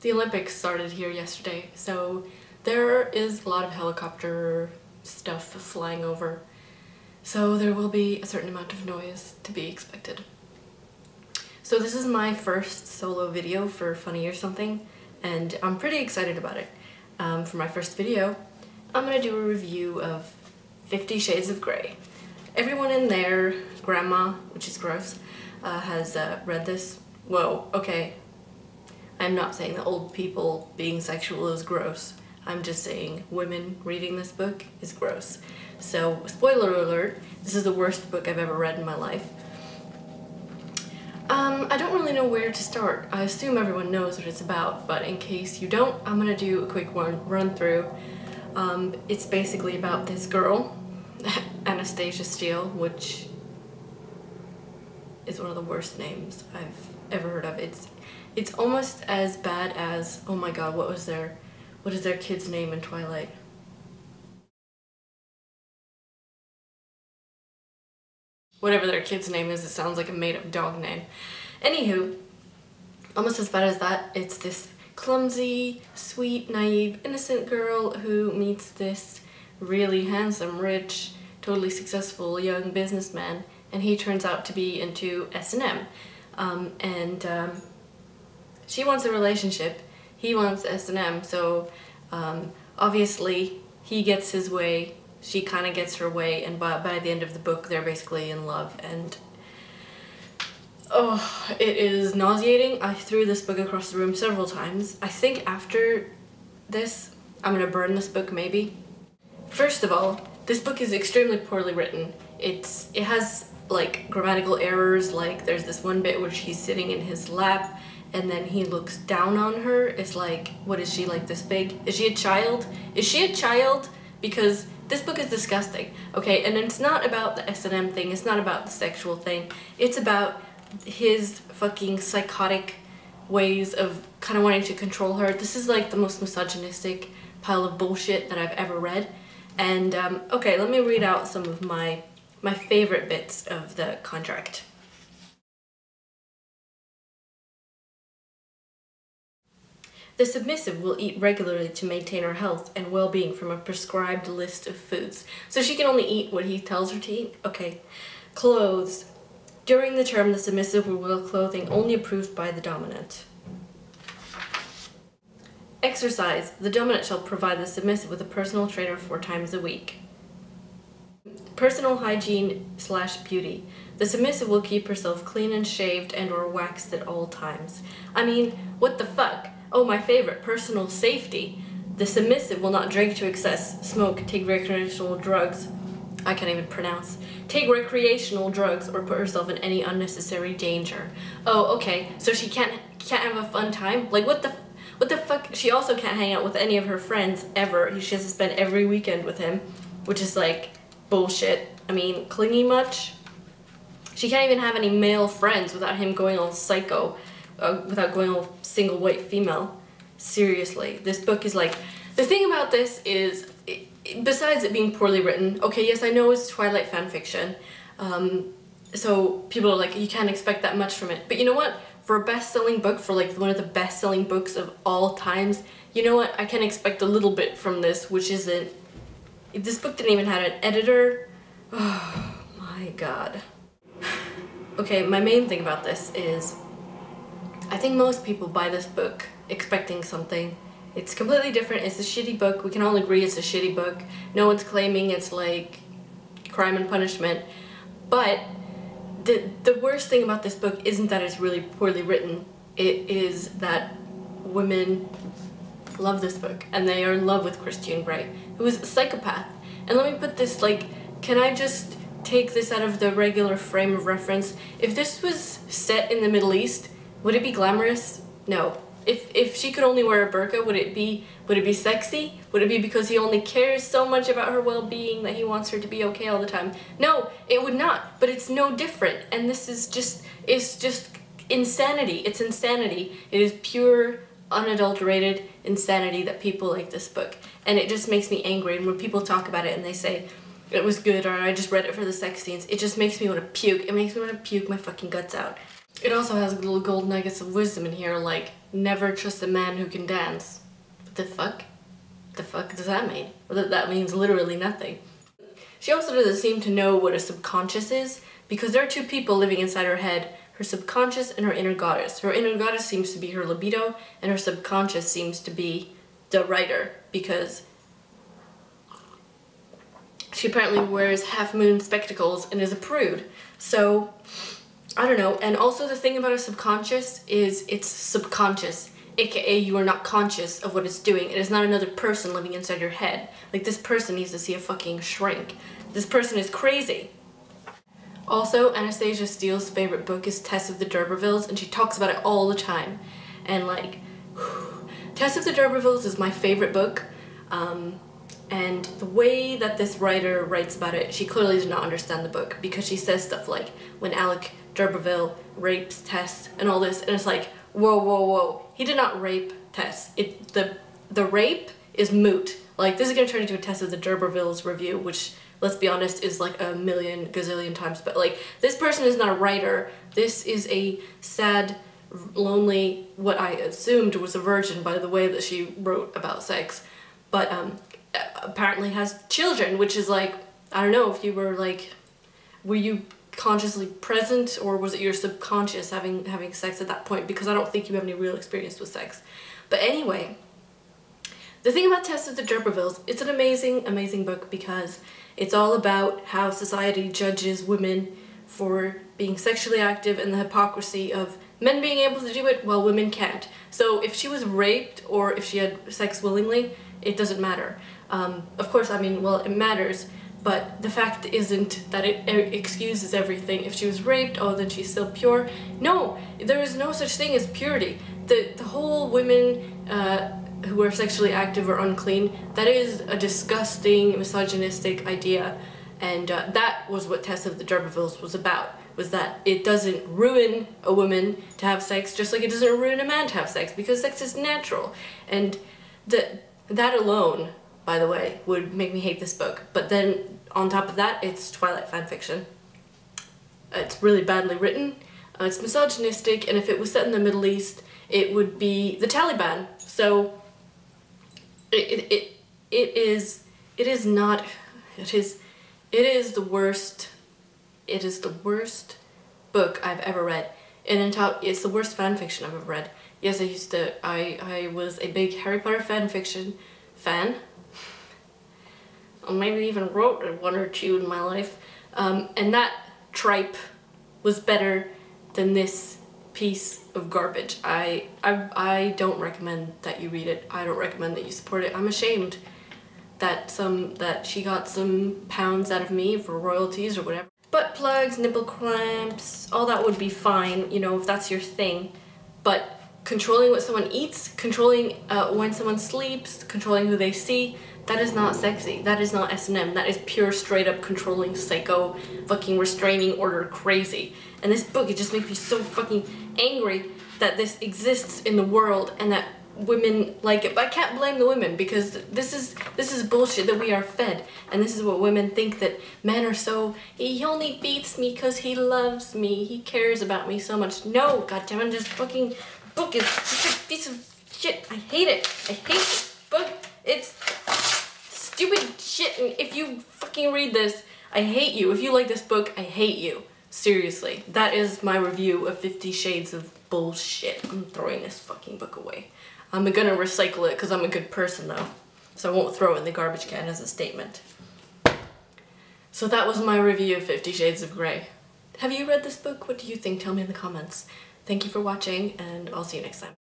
The Olympics started here yesterday, so there is a lot of helicopter stuff flying over. So there will be a certain amount of noise to be expected. So this is my first solo video for Funny or Something, and I'm pretty excited about it. For my first video, I'm gonna do a review of 50 Shades of Grey. Everyone in their grandma, which is gross, has read this. Whoa, okay. I'm not saying that old people being sexual is gross. I'm just saying women reading this book is gross. So, spoiler alert, this is the worst book I've ever read in my life. I don't really know where to start. I assume everyone knows what it's about, but in case you don't, I'm gonna do a quick run through. It's basically about this girl, Anastasia Steele, which is one of the worst names I've ever heard of. It's almost as bad as, oh my god, what is their kid's name in Twilight? Whatever their kid's name is, it sounds like a made-up dog name. Anywho, almost as bad as that, it's this clumsy, sweet, naive, innocent girl who meets this really handsome, rich, totally successful young businessman, and he turns out to be into S&M. She wants a relationship, he wants S&M, so obviously he gets his way, she kind of gets her way, and by the end of the book they're basically in love, and oh, it is nauseating. I threw this book across the room several times. I think after this, I'm gonna burn this book maybe. First of all, this book is extremely poorly written. It has like grammatical errors, like there's this one bit where she's sitting in his lap and then he looks down on her. It's like, what is she, like this big? Is she a child? Is she a child? Because this book is disgusting, okay? And it's not about the S&M thing, it's not about the sexual thing, it's about his fucking psychotic ways of kind of wanting to control her. This is like the most misogynistic pile of bullshit that I've ever read. And okay, let me read out some of my favorite bits of the contract. The submissive will eat regularly to maintain her health and well-being from a prescribed list of foods. So she can only eat what he tells her to eat? Okay. Clothes. During the term, the submissive will wear clothing only approved by the dominant. Exercise. The dominant shall provide the submissive with a personal trainer 4 times a week. Personal hygiene / beauty. The submissive will keep herself clean and shaved and or waxed at all times. I mean, what the fuck? Oh, my favorite, personal safety. The submissive will not drink to excess, smoke, take recreational drugs. I can't even pronounce. Take recreational drugs or put herself in any unnecessary danger. Oh, okay. So she can't have a fun time? Like what the fuck? She also can't hang out with any of her friends ever. She has to spend every weekend with him, which is like bullshit. I mean, clingy much? She can't even have any male friends without him going all psycho, without going all single white female. Seriously, this book is like, the thing about this is, besides it being poorly written, okay, yes, I know it's Twilight fanfiction, so people are like, you can't expect that much from it. But you know what? For a best-selling book, for like one of the best-selling books of all times, you know what? I can expect a little bit from this, which isn't... This book didn't even have an editor. Oh my god. Okay, my main thing about this is, I think most people buy this book expecting something. It's completely different. It's a shitty book. We can all agree it's a shitty book. No one's claiming it's like Crime and Punishment. But the worst thing about this book isn't that it's really poorly written. It is that women love this book and they are in love with Christian Grey, who is a psychopath. And let me put this, like, can I just take this out of the regular frame of reference? If this was set in the Middle East, would it be glamorous? No. If she could only wear a burqa, would it be sexy? Would it be because he only cares so much about her well-being that he wants her to be okay all the time? No, it would not, but it's no different. And this is just, it's just insanity. It's insanity. It is pure, unadulterated insanity that people like this book. And it just makes me angry. And when people talk about it and they say, it was good, or I just read it for the sex scenes, it just makes me want to puke. It makes me want to puke my fucking guts out. It also has little gold nuggets of wisdom in here, like, never trust a man who can dance. What the fuck? The fuck does that mean? Well, that means literally nothing. She also doesn't seem to know what a subconscious is, because there are two people living inside her head, her subconscious and her inner goddess. Her inner goddess seems to be her libido, and her subconscious seems to be the writer, because she apparently wears half-moon spectacles and is a prude. So, I don't know. And also the thing about a subconscious is it's subconscious, aka you are not conscious of what it's doing. It is not another person living inside your head. Like, this person needs to see a fucking shrink. This person is crazy. Also, Anastasia Steele's favorite book is Tess of the D'Urbervilles, and she talks about it all the time. And like, Tess of the D'Urbervilles is my favorite book. And the way that this writer writes about it, she clearly does not understand the book, because she says stuff like, when Alec d'Urberville rapes Tess and all this, and it's like, whoa, whoa, whoa. He did not rape Tess. The rape is moot. Like, this is gonna turn into a Tess of the D'Urbervilles review, which, let's be honest, is like a million gazillion times, but like, this person is not a writer. This is a sad, lonely, what I assumed was a virgin by the way that she wrote about sex, but apparently has children, which is like, I don't know if you were like, were you consciously present, or was it your subconscious having sex at that point, because I don't think you have any real experience with sex. But anyway, the thing about Tess of the D'Urbervilles, it's an amazing, amazing book, because it's all about how society judges women for being sexually active and the hypocrisy of men being able to do it while women can't. So if she was raped or if she had sex willingly, it doesn't matter. Of course, I mean, well, it matters, but the fact isn't that it excuses everything. If she was raped, oh, then she's still pure. No, there is no such thing as purity. The whole women who are sexually active or unclean, that is a disgusting, misogynistic idea. And that was what Tess of the D'Urbervilles was about, was that it doesn't ruin a woman to have sex, just like it doesn't ruin a man to have sex, because sex is natural. And that alone, by the way, would make me hate this book. But then, on top of that, it's Twilight fanfiction. It's really badly written, it's misogynistic, and if it was set in the Middle East, it would be the Taliban. So, it is the worst book I've ever read. And it's the worst fanfiction I've ever read. Yes, I was a big Harry Potter fanfiction fan. I maybe even wrote one or two in my life. And that tripe was better than this piece of garbage. I don't recommend that you read it. I don't recommend that you support it. I'm ashamed that she got some pounds out of me for royalties or whatever. Butt plugs, nipple clamps, all that would be fine, you know, if that's your thing. But controlling what someone eats, controlling when someone sleeps, controlling who they see, that is not sexy. That is not S&M. That is pure straight up controlling psycho fucking restraining order crazy. And this book, it just makes me so fucking angry that this exists in the world and that women like it. But I can't blame the women, because this is bullshit that we are fed, and this is what women think, that men are so, he only beats me because he loves me, he cares about me so much. No, goddammit, this fucking book is such a piece of shit. I hate it. I hate this book. It's stupid shit, and if you fucking read this, I hate you. If you like this book, I hate you. Seriously. That is my review of 50 Shades of Bullshit. I'm throwing this fucking book away. I'm gonna recycle it because I'm a good person though, so I won't throw it in the garbage can as a statement. So that was my review of 50 Shades of Grey. Have you read this book? What do you think? Tell me in the comments. Thank you for watching, and I'll see you next time.